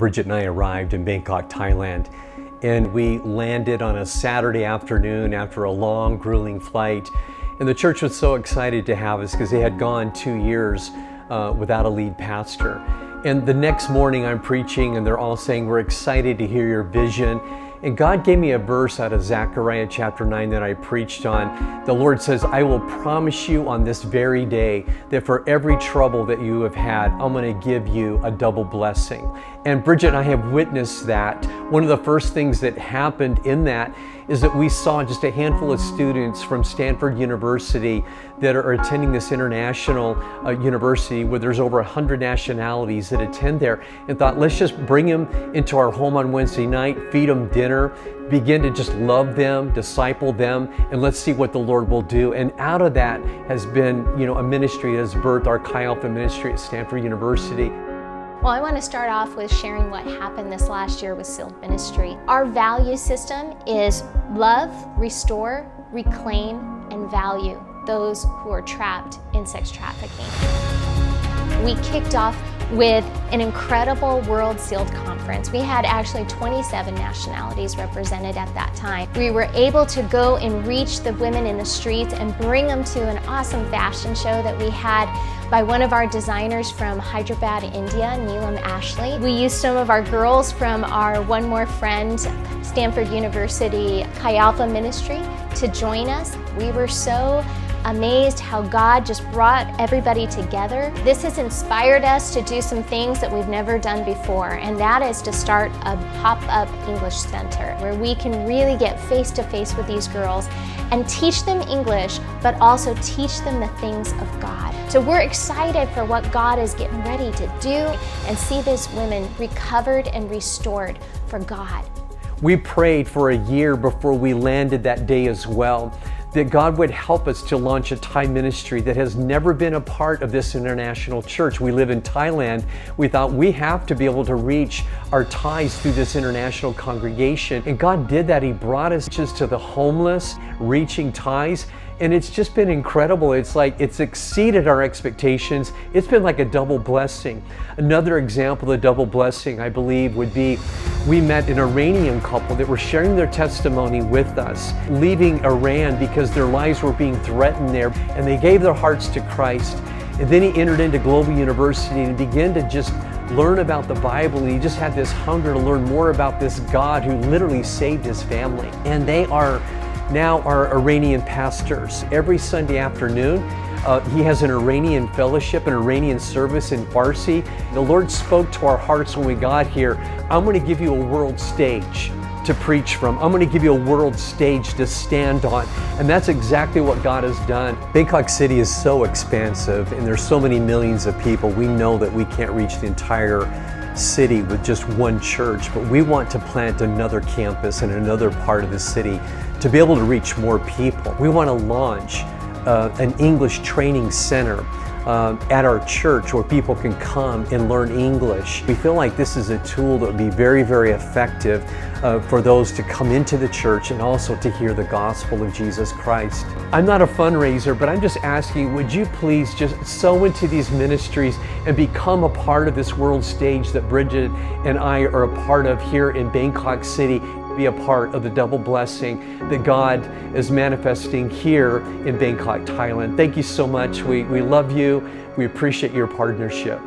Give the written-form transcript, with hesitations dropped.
Bridget and I arrived in Bangkok, Thailand, and we landed on a Saturday afternoon after a long, grueling flight. And the church was so excited to have us because they had gone 2 years without a lead pastor. And the next morning I'm preaching and they're all saying, "We're excited to hear your vision." And God gave me a verse out of Zechariah chapter 9 that I preached on. The Lord says, "I will promise you on this very day that for every trouble that you have had, I'm going to give you a double blessing." And Bridget and I have witnessed that. One of the first things that happened in that is that we saw just a handful of students from Stanford University that are attending this international university where there's over 100 nationalities that attend there, and thought, let's just bring them into our home on Wednesday night, feed them dinner, begin to just love them, disciple them, and let's see what the Lord will do. And out of that has been, a ministry that has birthed our Chi Alpha ministry at Stanford University. Well, I want to start off with sharing what happened this last year with SEAL Ministry. Our value system is love, restore, reclaim, and value those who are trapped in sex trafficking. We kicked off with an incredible World SEAL Conference. We had actually 27 nationalities represented at that time. We were able to go and reach the women in the streets and bring them to an awesome fashion show that we had by one of our designers from Hyderabad, India, Neelam Ashley. We used some of our girls from our One More Friend, Stanford University Chi Alpha ministry to join us. We were so amazed how God just brought everybody together. This has inspired us to do some things that we've never done before, and that is to start a pop-up English center where we can really get face-to-face with these girls and teach them English, but also teach them the things of God. So we're excited for what God is getting ready to do and see these women recovered and restored for God. We prayed for a year before we landed that day as well, that God would help us to launch a Thai ministry that has never been a part of this international church. We live in Thailand. We thought we have to be able to reach our Thais through this international congregation. And God did that. He brought us just to the homeless, reaching Thais. And it's just been incredible. It's exceeded our expectations. It's been like a double blessing. Another example of the double blessing, I believe, would be we met an Iranian couple that were sharing their testimony with us, leaving Iran because their lives were being threatened there, and they gave their hearts to Christ. And then he entered into Global University and began to just learn about the Bible, and he just had this hunger to learn more about this God who literally saved his family. And they are now our Iranian pastors. Every Sunday afternoon, he has an Iranian fellowship, an Iranian service in Farsi. The Lord spoke to our hearts when we got here. I'm going to give you a world stage to preach from. I'm going to give you a world stage to stand on. And that's exactly what God has done. Bangkok City is so expansive and there's so many millions of people. We know that we can't reach the entire city with just one church, but we want to plant another campus in another part of the city to be able to reach more people. We want to launch an English training center at our church where people can come and learn English. We feel like this is a tool that would be very, very effective for those to come into the church and also to hear the gospel of Jesus Christ. I'm not a fundraiser, but I'm just asking, would you please just sow into these ministries and become a part of this world stage that Bridget and I are a part of here in Bangkok City? Be a part of the double blessing that God is manifesting here in Bangkok, Thailand. Thank you so much. We love you. We appreciate your partnership.